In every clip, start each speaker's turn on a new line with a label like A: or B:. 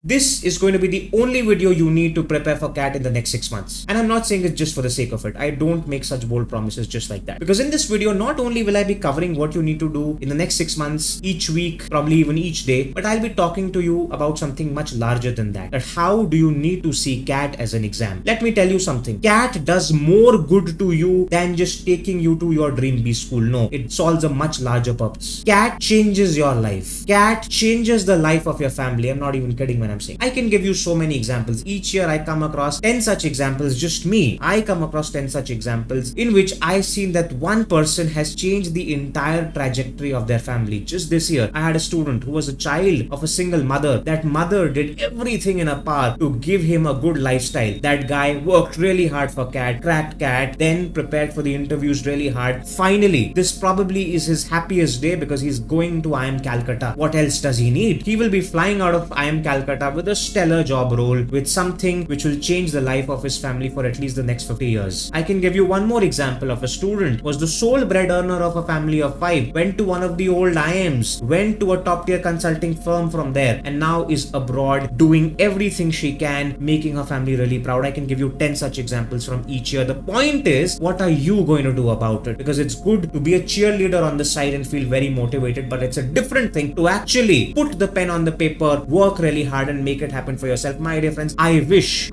A: This is going to be the only video you need to prepare for CAT in the next 6 months. And I'm not saying it just for the sake of it. I don't make such bold promises just like that. Because in this video, not only will I be covering what you need to do in the next 6 months, each week, probably even each day, but I'll be talking to you about something much larger than that. That how do you need to see CAT as an exam? Let me tell you something. CAT does more good to you than just taking you to your dream B school. No, it solves a much larger purpose. CAT changes your life. CAT changes the life of your family. I'm not even kidding when I'm saying. I can give you so many examples. Each year I come across 10 such examples. Just me, I come across 10 such examples in which I've seen that one person has changed the entire trajectory of their family. Just this year, I had a student who was a child of a single mother. That mother did everything in her power to give him a good lifestyle. That guy worked really hard for CAT, cracked CAT, then prepared for the interviews really hard. Finally, this probably is his happiest day because he's going to IIM Calcutta. What else does he need? He will be flying out of IIM Calcutta with a stellar job role, with something which will change the life of his family for at least the next 50 years. I can give you one more example of a student, was the sole bread earner of a family of 5, went to one of the old IIMs, went to a top tier consulting firm from there, and now is abroad doing everything she can, making her family really proud. I can give you 10 such examples from each year. The point is, what are you going to do about it? Because it's good to be a cheerleader on the side and feel very motivated, but it's a different thing to actually put the pen on the paper, work really hard and make it happen for yourself. My dear friends, I wish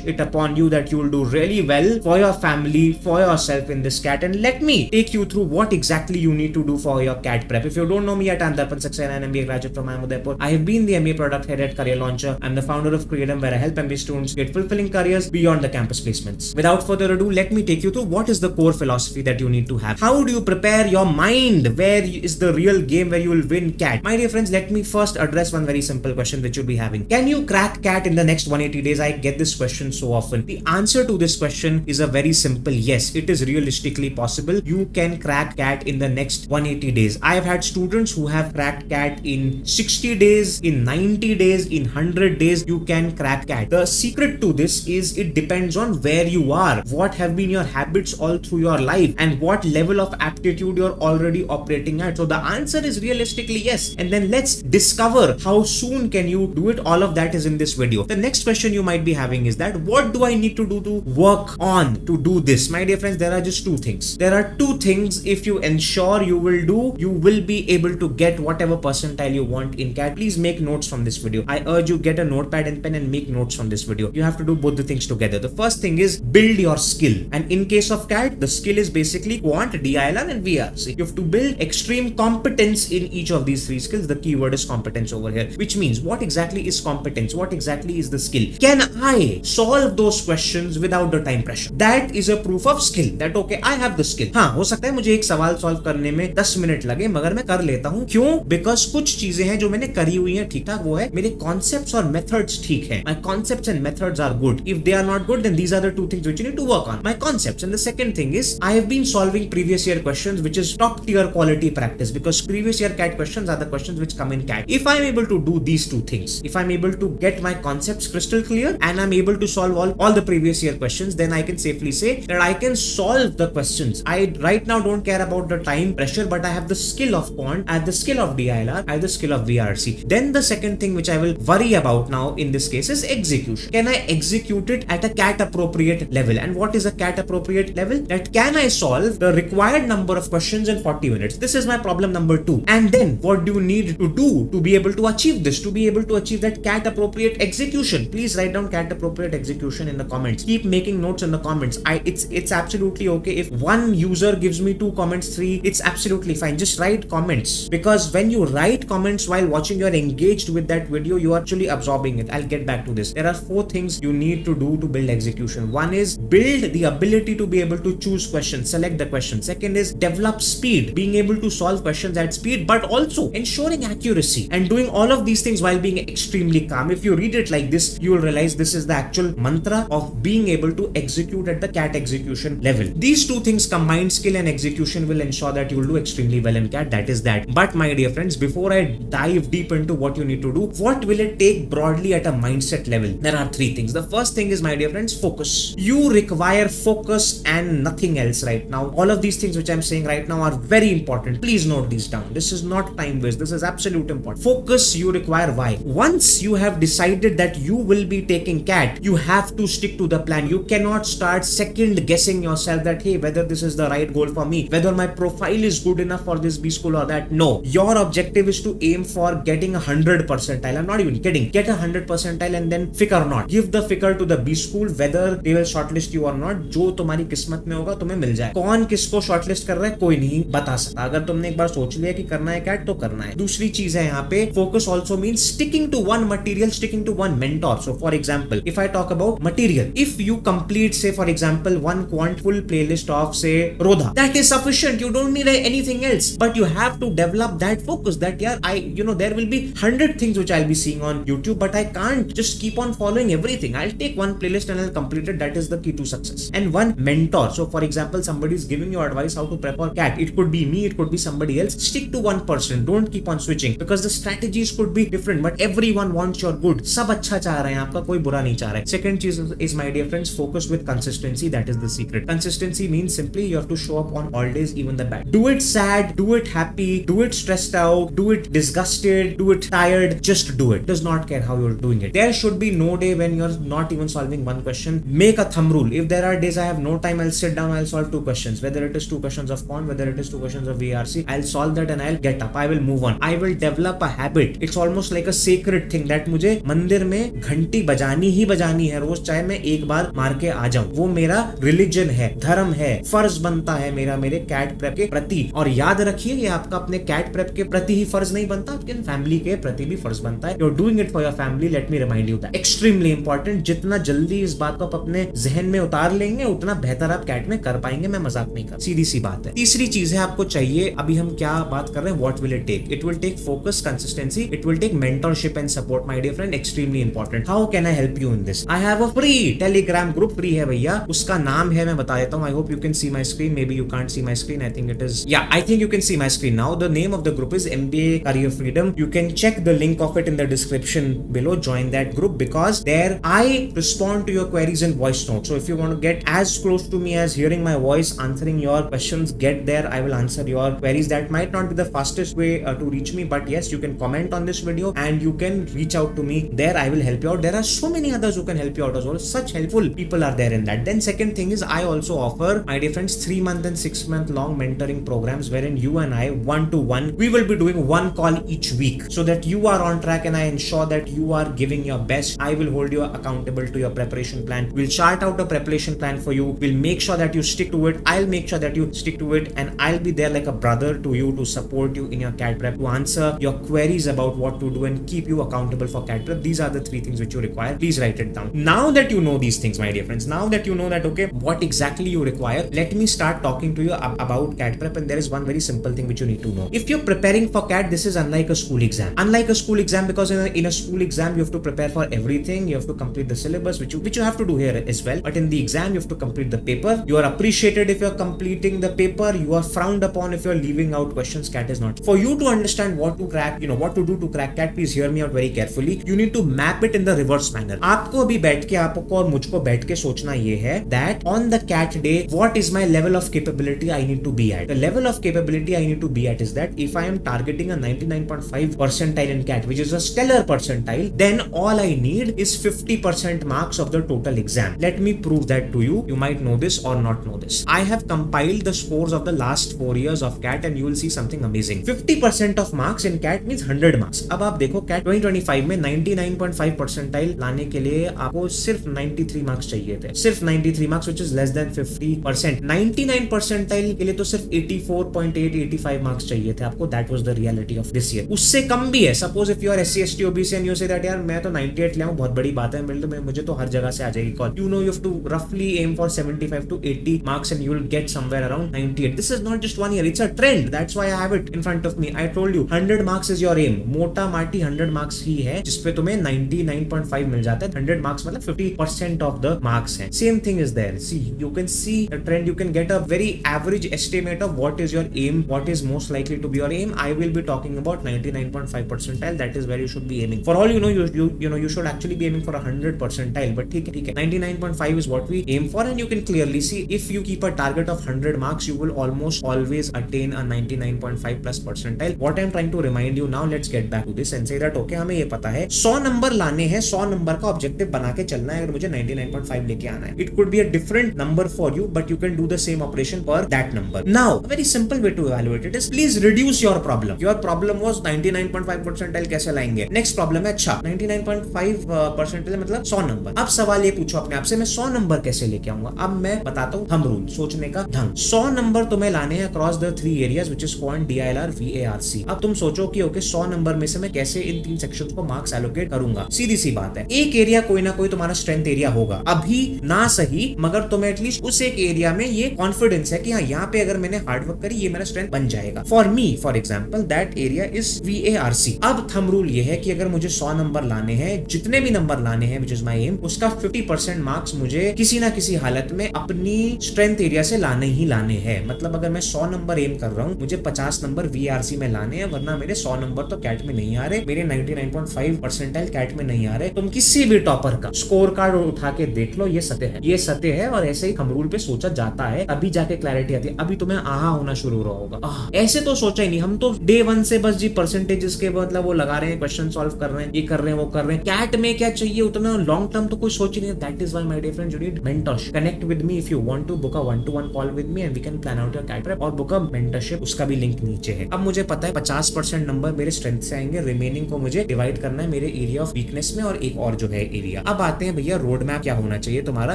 A: it upon you that you will do really well for your family, for yourself in this CAT, and let me take you through what exactly you need to do for your CAT prep. If you don't know me yet, I'm Darpan Saxena, an MBA graduate from IIM Udaipur. I have been the MBA product head at Career Launcher. I'm the founder of Creatum, where I help MBA students get fulfilling careers beyond the campus placements. Without further ado, let me take you through what is the core philosophy that you need to have. How do you prepare your mind? Where is the real game where you will win CAT? My dear friends, let me first address one very simple question which you'll be having. Can you crack CAT in the next 180 days? I get this question so often. The answer to this question is a very simple yes. It is realistically possible. You can crack CAT in the next 180 days. I have had students who have cracked CAT in 60 days, in 90 days, in 100 days. You can crack CAT. The secret to this is it depends on where you are, what have been your habits all through your life, and what level of aptitude you're already operating at. So the answer is realistically yes. And then let's discover how soon can you do it. All of that is in this video. The next question you might be having is that what do I need to do to work on to do this? My dear friends, there are just two things. There are two things if you ensure you will do, you will be able to get whatever percentile you want in CAT. Please make notes from this video. I urge you get a notepad and pen and make notes from this video. You have to do both the things together. The first thing is build your skill. And in case of CAT, the skill is basically quant, DILR and VRC. You have to build extreme competence in each of these three skills. The keyword is competence over here, which means what exactly is competence? What exactly is the skill? Can I solve those questions without the time pressure? That is a proof of skill. That okay, I have the skill. हाँ, हो सकता है मुझे एक सवाल solve करने में 10 minute लगे, मगर मैं कर लेता हूँ. क्यों? बिकॉज कुछ चीजें हैं जो मैंने करी हुई हैं ठीक ठाक, वो है मेरे कॉन्सेप्ट्स और मेथड्स ठीक हैं. My concepts and methods are good. If they are not good, then these are the two things which you need to work on. My concepts. And the second thing is I have been solving previous year questions, which is top tier quality practice, because previous year CAT questions are the questions which come in CAT. If I'm able to do these two things, if I'm able to get my concepts crystal clear and I'm able to solve all the previous year questions, then I can safely say that I can solve the questions. I right now don't care about the time pressure, but I have the skill of quant, I have the skill of DILR, I have the skill of VRC. Then the second thing which I will worry about now in this case is execution. Can I execute it at a CAT appropriate level? And what is a CAT appropriate level? That can I solve the required number of questions in 40 minutes? This is my problem number 2. And then what do you need to do to be able to achieve this, to be able to achieve that CAT appropriate execution? Please write down CAT appropriate execution in the comments. Keep making notes in the comments. It's absolutely okay if one user gives me 2 comments, 3, it's absolutely fine. Just write comments, because when you write comments while watching, you're engaged with that video, you're actually absorbing it. I'll get back to this. There are 4 things you need to do to build execution. One is build the ability to be able to choose questions, select the question. Second is develop speed, being able to solve questions at speed, but also ensuring accuracy, and doing all of these things while being extremely calm. If you read it like this, you will realize this is the actual mantra of being able to execute at the CAT execution level. These two things combined, skill and execution, will ensure that you will do extremely well in CAT. That is that. But my dear friends, before I dive deep into what you need to do, what will it take broadly at a mindset level? There are 3 things. The first thing is, my dear friends, focus. You require focus and nothing else right now. All of these things which I'm saying right now are very important. Please note these down. This is not time waste. This is absolute important. Focus you require. Why? once you have decided that you will be taking CAT, you have to stick to the plan. You cannot start second guessing yourself that hey, whether this is the right goal for me, whether my profile is good enough for this B school or that. No, your objective is to aim for getting 100 percentile. I'm not even kidding. Get 100 percentile and then fick or not, give the ficker to the B school whether they will shortlist you or not. जो तुम्हारी किस्मत में होगा तुम्हें मिल जाए. कौन किसको shortlist कर रहा है कोई नहीं बता सकता. अगर तुमने एक बार सोच लिया कि करना है कैट तो करना है. दूसरी चीज है यहाँ पे focus also means sticking to one material, sticking to one mentor. So for example if I talk about material, if you complete say for example one quant full playlist of say Rodha, that is sufficient. You don't need anything else, but you have to develop that focus that there will be 100 things which I'll be seeing on YouTube, but I can't just keep on following everything. I'll take one playlist and I'll complete it. That is the key to success. And one mentor. So for example, somebody is giving you advice how to prep for CAT. It could be me, it could be somebody else. Stick to one person. Don't keep on switching because the strategies could be different, but everyone wants your good. सब अच्छा चाह रहे हैं, आपका कोई बुरा नहीं चाह रहा है. Second चीज is, my dear friends, focus with consistency. That is the secret. Consistency means simply you have to show up on all days, even the bad. Do it sad, do it happy, do it stressed out, do it disgusted, do it tired, just do it. Does not care how you're doing it. There should be no day when you're not even solving one question. Make a thumb rule. If there are days I have no time, I'll sit down, I'll solve 2 questions. Whether it is 2 questions of quant, whether it is 2 questions of VRC, I'll solve that and I'll get up. I will move on. I will develop a habit. It's almost like a sacred thing that मुझे मंदिर में घंटी बजानी ही बजानी है रोज, चाहे मैं एक बार मार के आ जाऊं. वो मेरा रिलीजन है, धर्म है, फर्ज बनता है मेरा मेरे कैट प्रेप के प्रति. और याद रखिए ये आपका अपने कैट प्रेप के प्रति ही फर्ज नहीं बनता, आपके फैमिली के प्रति भी फर्ज बनता है. You're doing it for your family. Let me remind you that. Extremely important. जितना जल्दी इस बात को आप अपने जहन में उतार लेंगे उतना बेहतर आप कैट में कर पाएंगे. मैं मजाक नहीं कर, सीधी सी बात है. तीसरी चीज है आपको चाहिए, अभी हम क्या बात कर रहे हैं, what will it take? It will take focus, consistency. It will take mentorship and support, my dear friend. Extremely important. How can I help you in this? I have a free Telegram group. Free है भैया, उसका नाम है, मैं बता देता हूँ. I hope you can see my screen. Maybe you can't see my screen. I think it is. Yeah, I think you can see my screen now. The name of the group is MBA Career Freedom. You can check the link of it in the description below. Join that group because there I respond to your queries in voice note. So if you want to get as close to me as hearing my voice, answering your questions, get there. I will answer your queries. That might not be the fastest way to reach me, but yes, you can comment on this video and you can reach out to me there. I will help you out. There are so many others who can help you out as well. Such helpful people are there in that. Then second thing is I also offer, my dear friends, 3-month and 6-month long mentoring programs wherein you and I one-to-one, we will be doing one call each week so that you are on track and I ensure that you are giving your best. I will hold you accountable to your preparation plan. We'll chart out a preparation plan for you. We'll make sure that you stick to it. I'll make sure that you stick to it and I'll be there like a brother to you to support you in your CAT prep, to answer your queries about what to do and keep you accountable for CAT prep. These are the 3 things which you require. Please write it down. Now that you know these things, my dear friends, now that you know that, okay, what exactly you require, let me start talking to you about CAT prep. And there is one very simple thing which you need to know. If you're preparing for CAT, this is unlike a school exam. Unlike a school exam, because in a school exam, you have to prepare for everything. You have to complete the syllabus, which you have to do here as well. But in the exam, you have to complete the paper. You are appreciated if you're completing the paper. You are frowned upon if you're leaving out questions. CAT is not. For you to understand what to crack, what to do to crack CAT, please hear me out very carefully. You need to map it in the reverse manner. आपको अभी बैठ के आपको और मुझको बैठ के सोचना ये है that on the CAT day, what is my level of capability I need to be at? The level of capability I need to be at is that if I am targeting a 99.5 percentile in CAT, which is a stellar percentile, then all I need is 50% marks of the total exam. Let me prove that to you. You might know this or not know this. I have compiled the scores of the last 4 years of CAT and you will see something amazing. 50% of marks in CAT means 100 marks. अब आप देखो CAT 2025 में 99.5 percentile लाने के लिए आपको सिर्फ 93 marks चाहिए थे. सिर्फ 93 marks, which is less than 50%. 99 percentile के लिए तो सिर्फ 84.8-85 मार्क्स चाहिए थे आपको. That was the reality of this year. उससे कम भी है. Suppose if you are SC ST OBC and you say that यार मैं तो 98 ले आऊं, बहुत बड़ी बात है, मुझे तो हर जगह से आ जाएगी call. You know you have to roughly aim for 75 to 80 marks and you will get somewhere around 98. This is not just 1 year, it's a trend. That's why I have it in front of me. I told you 100 marks is your aim. मोटा माटी 100 marks ही है जिसपे तुम्हें 99.5 मिल जाता है. 100 marks मतलब 50% of the marks है. Same thing is there. See, you can see the trend. You can get a very average estimate of what is your aim, what is most likely to be your aim. I will be talking about 99.5 percentile. That is where you should be aiming. For all you know, you should actually be aiming for 100 percentile. But ठीक है, 99.5 is what we aim for, and you can clearly see if you keep a target of 100 marks, you will almost always attain a 99.5 plus percentile. What I'm trying to remind you now, let's get back to this and say that okay, हमें ये पता है 100 number लाने हैं, 100 number का objective बना के चलना है अगर मुझे 99.5 लेके आना है. It could be a different number for you, but you can do the same operation for that number. Now, a very simple way to evaluate it is please reduce your problem. Your problem was 99.5 percentile कैसे लाएंगे. Next problem है अच्छा 99.5 percentile मतलब 100 number. अब सवाल ये पूछो अपने आप से मैं 100 नंबर कैसे लेके आऊंगा. अब मैं बताता हूँ थंब रूल, सोचने का ढंग. 100 नंबर तुम्हें लाने हैं across the 3 areas which is quant, DILR, VARC. अब तुम सोचो कि ओके 100 नंबर में से मैं कैसे इन 3 सेक्शंस को मार्क्स एलोकेट करूंगा. सीधी सी बात है, एक एरिया कोई ना कोई तुम्हारा स्ट्रेंथ एरिया होगा. अभी ना सही मगर तुम्हें एटलीस्ट उस एक एरिया में ये कॉन्फिडेंस है कि हाँ यहाँ पे अगर मैंने हार्ड वर्क करी ये मेरा स्ट्रेंथ बन जाएगा. For me for example that area is VARC. अब थंब रूल ये है कि अगर मुझे 100 नंबर लाने हैं, जितने भी नंबर लाने हैं विच इज माई एम, उसका 50% मार्क्स मुझे किसी ना किसी हालत में अपनी स्ट्रेंथ एरिया से लाने ही लाने हैं. मतलब अगर मैं 100 नंबर एम कर रहा हूँ, मुझे 50 नंबर VARC में लाने हैं, वरना मेरे 100 नंबर तो कैट में नहीं आ रहे, मेरे 99.5 परसेंटाइल कैट में नहीं आ रहे. तुम किसी भी टॉपर का स्कोर कार्ड उठा के देख लो, ये सत्य है, ये सत्य है. और ऐसे ही थंब रूल पे सोचा जाता है, अभी जाके क्लैरिटी आती है. अभी तुम्हें आहा होना शुरू हो रहा होगा, ऐसे तो सोचा ही नहीं. हम तो डे 1 से बस जी परसेंटेजेस के मतलब वो लगा रहे हैं, क्वेश्चन सॉल्व कर रहे हैं, ये कर रहे हैं, वो कर रहे हैं. कैट में क्या चाहिए उतना लॉन्ग टर्म तो कोई सोच ही नहीं. That is why my dear friends, you need mentorship. Connect with me if you want to book a 1-to-1 call with me and we can plan out your CAT prep और book a mentorship. उसका भी link नीचे है. अब मुझे पता है 50% number मेरे स्ट्रेंथ से आएंगे, रिमेनिंग को मुझे डिवाइड करना है मेरे एरिया ऑफ वीकनेस में और एक और जो है एरिया. अब आते हैं भैया रोड मैप क्या होना चाहिए तुम्हारा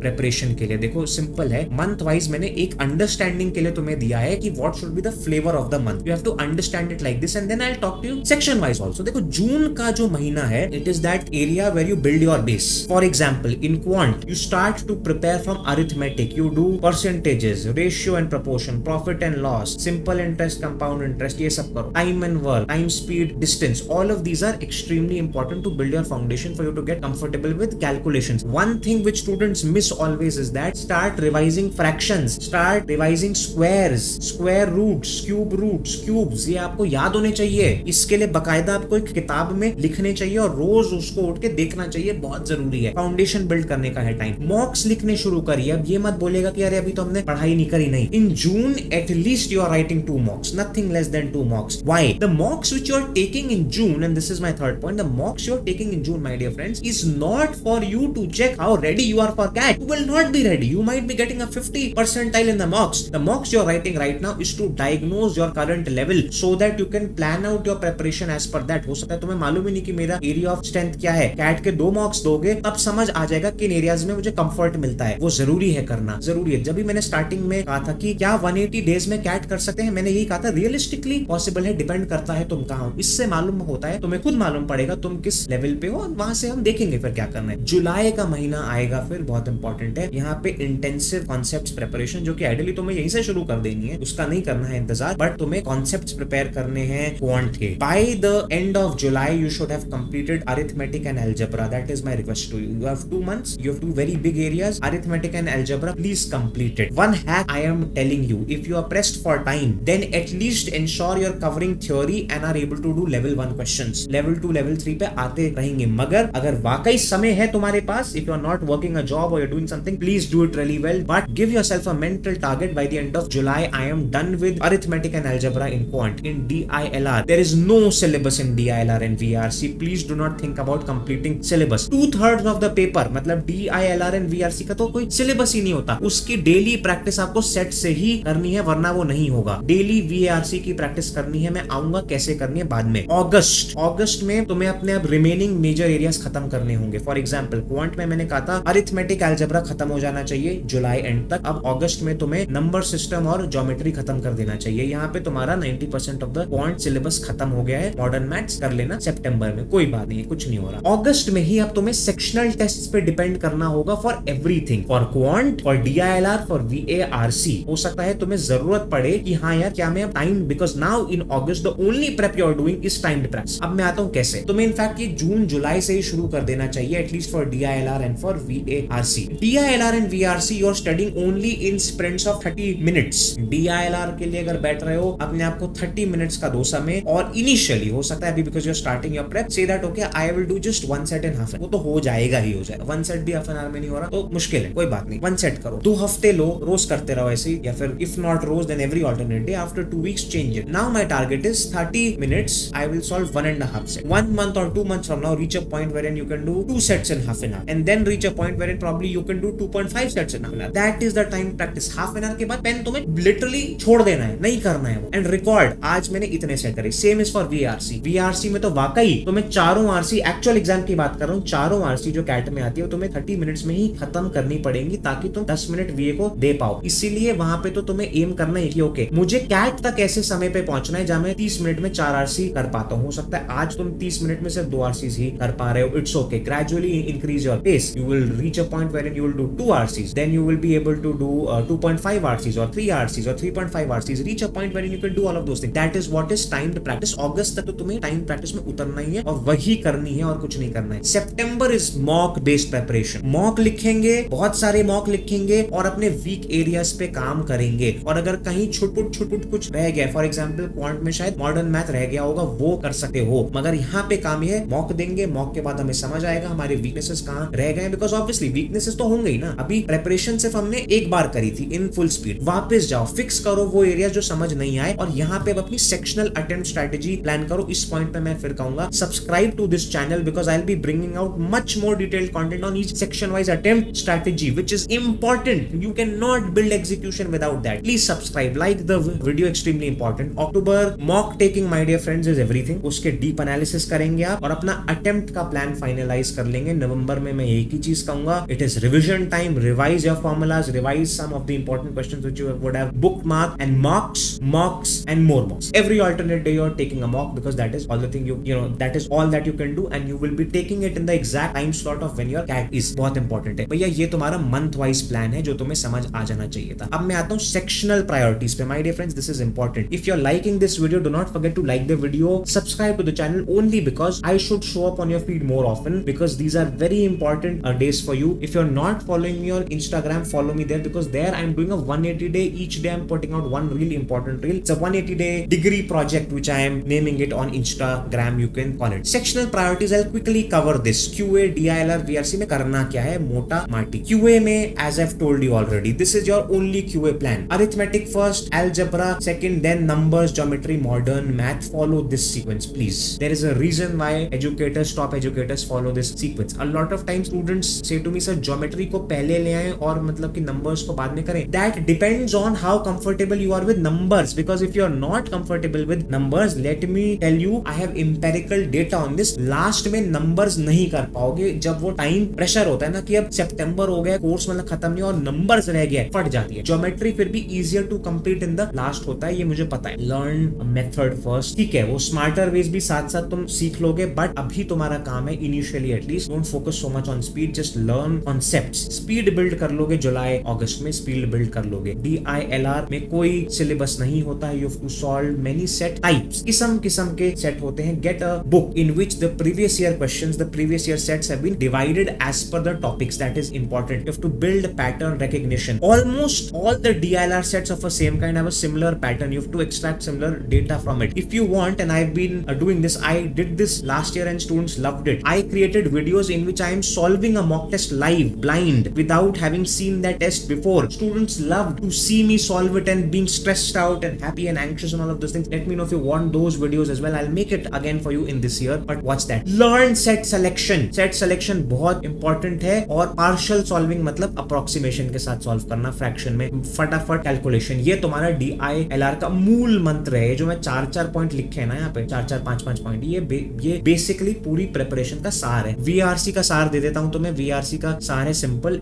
A: प्रिपरेशन के लिए. देखो सिंपल है, मंथ वाइज मैंने एक अंडरस्टैंडिंग के लिए तुम्हें दिया है कि what should be the flavour of the month. You have to understand it like this and then I will talk to you section wise also. देखो जून का जो महीना है, it is that area where you build your base. For example in quant you start to prepare from arithmetic, you do percentages, ratio and proportion, profit and loss, simple interest, compound interest, ये सब करो. Time and work, time speed, distance, all of these are extremely important to build your foundation for you to get comfortable with calculations. One thing which students miss always is that start revising fractions, start revising squares, square roots, cube roots, cubes. ये आपको याद होने चाहिए. इसके लिए बकायदा आपको एक किताब में लिखने चाहिए और रोज उसको उठ के देखना चाहिए. बहुत जरूरी है. फाउंडेशन बिल्ड करने का है टाइम. मॉक्स लिखने शुरू करिए. अब ये मत बोलेगा कि अरे अभी तो हमने पढ़ाई नहीं करी. नहीं, इन जून at least you are writing 2 mocks, nothing less than 2 mocks. Why? The mocks which you are taking in June, and this is my third point, the mocks you are taking in June, my dear friends, is not for you to check how ready you are for CAT. You will not be ready. You might be getting a 50 percentile in the mocks. The mocks you are writing right now is to diagnose your current level so that you can plan out your preparation as per that. हो सकता है तुम्हें मालूम ही नहीं कि मेरा area of strength क्या है. कैट के 2 मॉक्स दोगे तब समझ आ जाएगा किन एरियाज में मुझे कंफर्ट मिलता है. वो जरूरी है करना, जरूरी है. जब भी मैंने स्टार्टिंग में कहा था कि क्या 180 डेज में कैट कर सकते हैं, मैंने यही कहा था रियलिस्टिकली पॉसिबल है, डिपेंड करता है तुम कहां हो. इससे मालूम होता है, तुम्हें खुद मालूम पड़ेगा तुम किस लेवल पे हो, वहां से हम देखेंगे फिर क्या करना है. जुलाई का महीना आएगा फिर, बहुत इंपॉर्टेंट है. यहाँ पे इंटेंसिव कॉन्सेप्ट्स प्रिपरेशन, जो कि आइडियली तुम्हें यहीं से शुरू कर देनी है, उसका नहीं करना है इंतजार, बट तुम्हें कॉन्सेप्ट्स प्रिपेयर करने हैं क्वांट के. By the end of July you should have completed arithmetic and algebra. That is my request to you. You have 2 months, you have 2 very big areas, arithmetic and algebra. Please complete it. One hack I am telling you, if you are pressed for time, then at least ensure you're covering theory and are able to do level 1 questions. Level 2 level 3 पे आते रहेंगे. मगर अगर वाकई समय है तुम्हारे पास, if you are not working a job or you're doing something, please do it really well, but give yourself a mental target. By the end of July I am done with arithmetic and algebra in quant. In DILR there is no syllabus in DILR and VRC. Please do not think about completing syllabus. 2/3 of the paper मतलब DILR and VRC का तो कोई syllabus ही नहीं होता. उसकी daily practice आपको set से ही करनी है, वरना वो नहीं होगा. डेली VARC की प्रैक्टिस करनी है. मैं आऊंगा कैसे करनी है बाद में. अगस्त में तुम्हें अपने अब रिमेनिंग मेजर एरियाज खत्म करने होंगे. फॉर एग्जांपल क्वांट में मैंने कहा था अरिथमेटिक अलजेब्रा खत्म हो जाना चाहिए जुलाई एंड तक. अब अगस्त में तुम्हें नंबर सिस्टम और ज्योमेट्री खत्म कर देना चाहिए. यहाँ पे तुम्हारा 90% ऑफ द क्वांट सिलेबस खत्म हो गया है. मॉडर्न मैथ्स कर लेना सितंबर में, कोई बात नहीं, कुछ नहीं हो रहा. अगस्त में ही अब तुम्हें सेक्शनल टेस्ट्स पे डिपेंड करना होगा for everything, for quant, for DILR, for VARC. हो सकता है तुम्हें जरूरत पड़े कि हाँ यार क्या मैं time, because now in August the only prep you are doing is timed practice. अब मैं आता हूँ कैसे. तुम्हें इनफैक्ट ये जून जुलाई से ही शुरू कर देना चाहिए, at least for DILR and for VARC. DILR and VRC you are studying only in sprints of 30 minutes. DILR के लिए अगर बैठ रहे हो, अपने आप को 30 मिनट्स का दो समय, और इनिशियली हो सकता है अभी because you are starting your prep, say that okay I will do just 1 set in half. वो तो हो जाएगा ही हो जाएगा. 1 सेट भी हाफ एन आवर में नहीं हो रहा तो मुश्किल है, कोई बात नहीं. 1 सेट करो, 2 हफ्ते लो, रोज करते रहो ऐसे ही, या फिर इफ नॉट रोज then every alternate day. After 2 weeks change it. Now my target is 30 minutes. I will solve 1.5 set. 1 month or 2 months from now reach a point wherein you can do 2 sets in half an hour and then reach a point wherein probably you can do 2.5 sets in half an hour. That is the time practice. half an hour के बाद pen तुम्हें literally छोड़ देना है, नहीं करना है वो. एंड रिकॉर्ड आज मैंने इतने सेट करे. Same is for VRC. VRC में तो वाकई तुम्हें चारों आरसी, एक्चुअल एग्जाम की बात कर रहा हूँ, चारों आरसी जो कैट में आती है वो तुम्हें 30 मिनट्स में ही खत्म करनी पड़ेगी ताकि तुम 10 मिनट वीए को दे पाओ. इसीलिए वहां पे तो तुम्हें एम करना है कि ओके मुझे कैट तक ऐसे समय पे पहुंचना है जहां मैं 30 मिनट में 4 आरसी कर पाता हूं. हो सकता है आज तुम 30 मिनट में सिर्फ 2 आरसीज ही कर पा रहे हो. It's okay. Gradually increase your pace. You will reach a point where you will do 2 RCs, then you will be able to do 2.5 RCs और 3 आरसीज और 3.5 RCs. Reach a point where you can do all of those things. That is what is timed practice. अगस्त तक तो तुम्हें time practice में उतरना ही है और वही करनी है और कुछ नहीं करना है. सितंबर is mock based preparation. Mock लिखेंगे, बहुत सारे मॉक लिखेंगे और अपने वीक एरियाज पे काम करेंगे. और अगर कहीं छुटपुट कुछ रह गया, फॉर एग्जांपल क्वांट में शायद मॉडर्न मैथ रह गया होगा, वो कर सकते हो. मगर यहाँ पे काम ये है, मॉक देंगे, मॉक के बाद हमें समझ आएगा हमारे वीकनेसेस कहाँ रह गए. बिकॉज ऑब्वियसली वीकनेसेस तो होंगे ही ना. अभी प्रिपरेशन सिर्फ हमने एक बार करी थी इन फुल स्पीड. वापस जाओ, फिक्स करो वो एरिया जो समझ नहीं आए और यहाँ पे अपनी सेक्शनल अटेम्प्ट स्ट्रेटेजी प्लान करो. इस पॉइंट पे मैं फिर कहूंगा subscribe to this channel because I will be bringing out much more detailed content on each section wise attempt strategy, which is important. You cannot build execution without that. Please subscribe, like the video, extremely important. October mock taking, my dear friends, is everything. उसके deep analysis करेंगे आप और अपना attempt का plan finalize कर लेंगे. नवंबर में मैं एक ही चीज कहूंगा, it is revision time. Revise your formulas, revise some of the important questions which you would have bookmarked, and mocks and more mocks. Every alternate day you're taking a mock because that is all the thing you know that is all that you can do, and you will be taking it in the exact time slot of when your cat is. बहुत important है भैया. ये तुम्हारा month wise plan है जो तुम्हें समझ आ जाना चाहिए था. अब मैं आता हूँ सेक्शनल प्रायोरिटीज पे. My dear friends, this is important. If you are liking this video, do not forget to like the video, subscribe to the channel only because I should show up on your feed more often because these are very important days for you. If you're not following me on Instagram, follow me there because there I'm doing a 180 day. Each day I'm putting out one really important reel. It's a 180 day degree project which I am naming it on Instagram, you can call it. Sectional priorities, I'll quickly cover this. QA, DILR, VRC में करना क्या है, मोटा माटी. QA में as I've told you already, this is your only QA plan. Arithmetic first, algebra second, then numbers, geometry, modern, math. Follow this sequence, please. There is a reason why educators, top educators follow this sequence. A lot of times students say to me, sir, geometry को पहले ले आए और मतलब कि numbers को बाद में करें. That depends on how comfortable you are with numbers. Because if you are not comfortable with numbers, let me tell you, I have empirical data on this. Last में numbers नहीं कर पाओगे जब वो टाइम प्रेशर होता है ना कि अब सितंबर हो गया, कोर्स मतलब खत्म नहीं और नंबर्स रह गया, फट जाती है. ज्योमेट्री फिर भी easier to complete in the last होता है, ये मुझे पता है. लर्न मेथड फर्स्ट, ठीक है, वो स्मार्टर वेज भी साथ साथ तुम सीख लोगे. बट अभी तुम्हारा काम है initially at least don't focus so much on speed, just learn concepts. Speed build कर लोगे जुलाई अगस्त में, स्पीड बिल्ड कर लोगे. DILR में कोई सिलेबस नहीं होता है. You have to solve many set types, किस्म के सेट होते हैं. Get a book in which the previous year questions, the previous year sets have been divided as per the topics. That is important. You have to build pattern recognition. Almost all the DILR sets of a same kind have a similar pattern. You have to extract similar data from it. If you want, and I've been doing this, I did this last year and students loved it. I created videos in which I am solving a mock test live, blind, without having seen that test before. Students loved to see me solve it and being stressed out and happy and anxious and all of those things. Let me know if you want those videos as well. I'll make it again for you in this year. But watch that. Learn set selection. Set selection बहुत important है. और partial solving मतलब approximation के साथ solve करना, fraction में फटाफट calculation. ये तुम्हारा DILR का मूल मंत्र है. जो मैं 4 पॉइंट लिखे हैं ना यहाँ पे, 4 5 पॉइंट, ये बेसिकली पूरी प्रिपरेशन का सार है. VRC का सार दे देता हूं तुम्हें. VRC का सार है simple,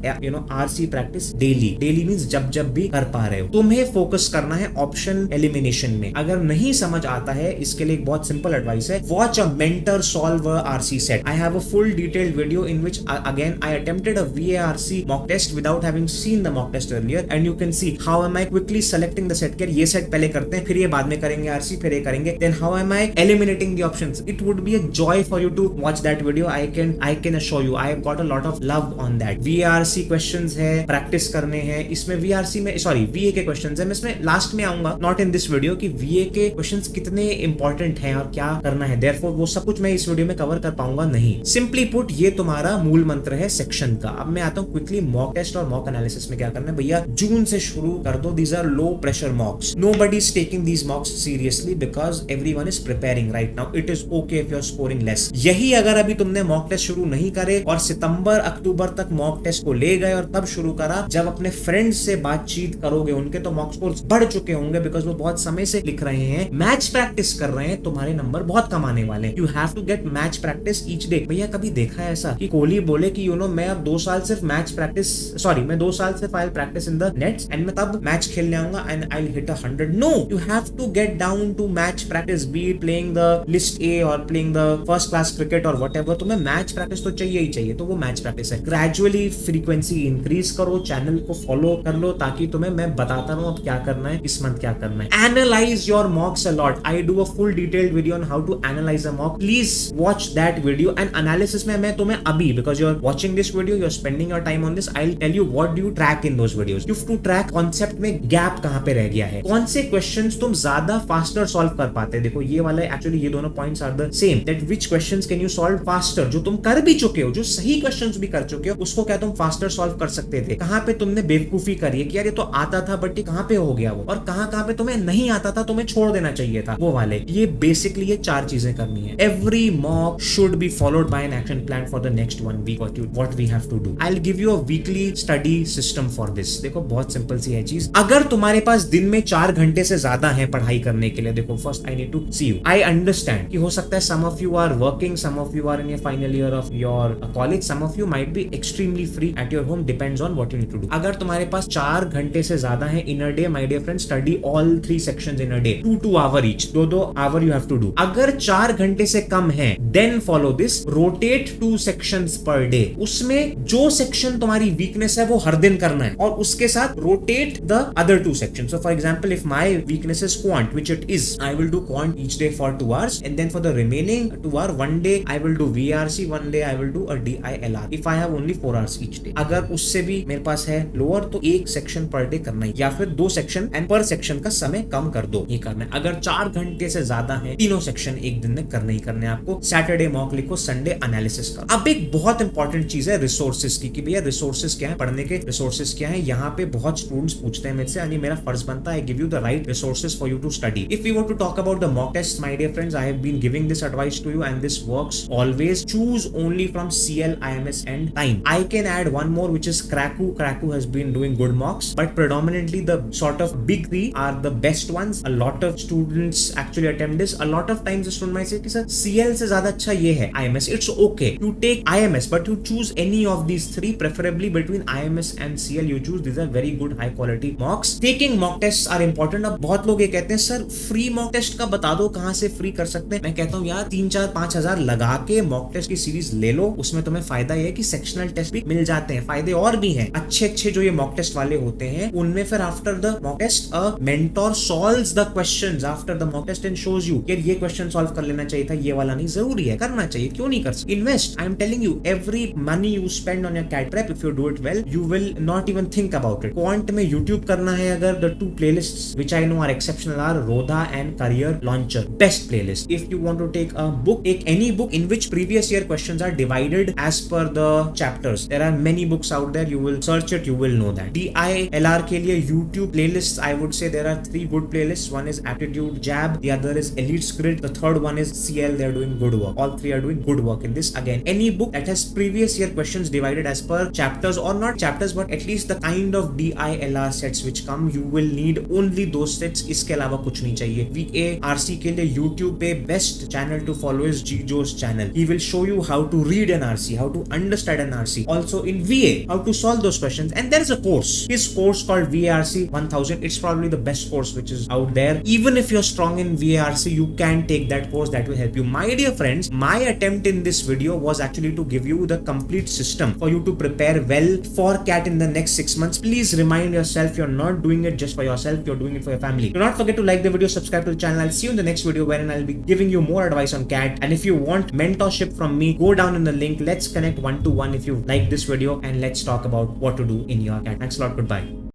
A: RC practice daily means जब भी कर पा रहे हो. तुम्हें फोकस करना है ऑप्शन एलिमिनेशन में. अगर नहीं समझ आता है, इसके लिए एक बहुत सिंपल एडवाइस है. Watch a mentor solve a RC set. I have a full detailed video in which again I attempted a VARC mock test without having seen the mock test earlier, and you can see how am I quickly selecting the set. क्या ये set पहले करते हैं, फिर ये बाद में करेंगे RC, फिर ये करेंगे. Then how am I eliminating the options? It would be a joy for you to watch that video. I can assure you I have got a lot of love on that. VARC questions है, practice करने हैं. इसमें VRC में VA के questions है. मैं इसमें last में आऊंगा, not in this video, कि VA के questions कितने इंपॉर्टेंट हैं और क्या करना है. Therefore वो सब कुछ मैं इस वीडियो में कवर कर पाऊंगा नहीं. Simply put, ये तुम्हारा मूल मंत्र है सेक्शन का. अब मैं आता हूं क्विकली मॉक टेस्ट और मॉक एनालिसिस में क्या करना है. भैया जून से शुरू कर दो. These are low pressure mocks. Nobody is taking these mocks seriously because everyone is preparing right now. It is okay if you're scoring less. यही अगर अभी तुमने मॉक टेस्ट शुरू नहीं करे और सितंबर अक्टूबर तक मॉक टेस्ट को ले गए और तब शुरू करा, जब अपने फ्रेंड्स से बातचीत करोगे उनके तो मॉक स्कोर्स बढ़ चुके होंगे बिकॉज वो बहुत समय से लिख रहे हैं, मैच प्रैक्टिस कर रहे हैं, तुम्हारे नंबर बहुत कम आने वाले. You have to get match practice each day. भैया कभी देखा है ऐसा कि कोहली बोले कि मैं अब 2 साल सिर्फ मैच प्रैक्टिस, मैं 2 साल सिर्फ I practice in the nets and मैं तब मैच खेलने आऊंगा and I will hit 100. No, you have to get down to match practice, be it playing the list A और playing the first class cricket और whatever. तुम्हें match practice तो चाहिए ही चाहिए, तो वो मैच प्रैक्टिस है. ग्रेजुअली फ्रीक्वेंसी इंक्रीज करो, चैनल को फॉलो कर लो ताकि तुम्हें मैं बताता रहूं अब क्या करना है, इस मंथ क्या करना है. Analyse your mocks a lot. I do a full detailed video on how to analyse a mock. Please watch that video. And analysis में मैं तुम्हें अभी, because you are watching this video, you are spending your time on this, I will tell you what do you track in those videos. You have to track concept में gap कहां पे रह गया है, कौन से क्वेश्चंस तुम ज्यादा फास्टर सॉल्व कर पाते हैं. देखो ये वाला एक्चुअली ये दोनों points are the same, that which questions can you solve faster. जो तुम कर भी चुके हो, जो सही क्वेश्चंस भी कर चुके हो, उसको क्या तुम फास्टर सॉल्व कर सकते थे. कहां पे तुमने बेवकूफी करी है कि यार ये तो आता था बट ये कहां पे हो गया वो, और कहां पे तुम्हें नहीं आता था, तुम्हें छोड़ देना चाहिए था, वो वाले. ये बेसिकली ये 4 चीजें करनी है. Every mock should be followed by an action plan for the next 1 week. What we have to do, I will give you a weekly study system for this. देखो बहुत सिंपल सी है चीज. अगर तुम्हारे पास दिन में 4 घंटे से ज्यादा है पढ़ाई करने के लिए, देखो first I need to see you. I understand कि हो सकता है some of you are working, some of you are in your final year of your college, some of you might be extremely free at your home, depends on what you need to do. अगर तुम्हारे पास 4 घंटे से ज्यादा है in a day, my dear friend, study all 3 sections in a day, 2 hour each, 2 hour you have to do. अगर 4 घंटे से कम है, then follow this, rotate 2 sections per day. उसमें जो सेक्शन तुम्हारी वीकनेस है वो हर दिन करना है और उसके साथ rotate the other 2 sections. So for example, if my weakness is quant, which it is, I will do quant each day for 2 hours, and then for the remaining 2 hour, one day I will do VRC, one day I will do a DILR. If I have only 4 hours each day. अगर उससे भी मेरे पास है lower तो 1 section per day करना है, या फिर 2 सेक्शन एंड पर सेक्शन का समय कम कर दो, ये करना है. अगर 4 घंटे से ज्यादा है, 3 सेक्शन एक दिन में करने ही करने आपको. सैटरडे मॉक लिखो, संडे एनालिसिस करो. अब एक बहुत इंपॉर्टेंट चीज है रिसोर्सेज की, कि भैया रिसोर्सेज क्या है, पढ़ने के रिसोर्सेज क्या है. यहाँ पे बहुत स्टूडेंट्स पूछते हैं मेरे से, मेरा फर्ज बनता है give you the right resources for you to study. If you want to talk about the mock test, my dear friends, I have been giving this advice to you and this works always. Choose only from CL, IMS and time. I can add one more which is Kraku. Kraku has been doing good mocks, but predominantly the sort of big 3 are the best ones. A lot of students actually attempt this. A lot of times the student might say कि sir CL से ज्यादा अच्छा ये है IMS. It's okay. You take IMS, but you choose any of these 3, preferably between IMS and CL. You choose. These are very good high quality mocks. Taking mock tests are important. अब बहुत लोग ये कहते हैं sir free mock test का बता दो, कहां से फ्री कर सकते हैं. मैं कहता हूँ यार 3-4-5 हजार लगा के मॉक टेस्ट की सीरीज ले लो. उसमें तुम्हें फायदा ये है कि सेक्शनल टेस्ट भी मिल जाते हैं. फायदे और भी हैं अच्छे जो ये मॉक टेस्ट वाले होते हैं, उनमें फिर after the mock test a mentor solves the questions after the mock test and shows you यार ये क्वेश्चन सॉल्व कर लेना चाहिए था, ये वाला नहीं. जरूरी है, करना चाहिए, क्यों नहीं कर सकते. Invest. I am telling you, every money you spend on your CAT prep, if you do it well, you will not even think about it. Quant में यूट्यूब करना है अगर, the 2 playlists which I know are exceptional are Rodha and Career Launcher. Best playlist. If you want to take a book, take any book in which previous year questions are divided as per the chapters. There are many books out there. You will search it, you will know that. DILR के लिए YouTube playlists, I would say there are 3 good playlists. One is Aptitude Jab, the other is Elite Grid, the third one is CL. They are doing good work. All 3 are doing good work in this. Again, any book that has previous year questions divided as per chapters, or not chapters but at least the kind of DILR sets which come, you will need only those sets. इसके अलावा कुछ नहीं चाहिए. VARC के लिए YouTube पे best channel to follow is Jijo's channel. He will show you how to read an RC, how to understand an RC. Also in VA, how to solve those questions. And there is a course. His course called VARC 1000. It's probably the best course which is out there. Even if you're strong in VARC, you can take that course. That will help you. My dear friends, my attempt in this video was actually to give you the complete system for you to prepare well for CAT in the next 6 months. Please remind yourself you're not doing it just for yourself, you're doing it for your family. Do not forget to like the video, subscribe to the channel. I'll see you in the next video wherein I'll be giving you more advice on CAT. And if you want mentorship from me, go down in the link. Let's connect 1-to-1 if you like this video and let's talk about what to do in your CAT. Thanks a lot. Goodbye.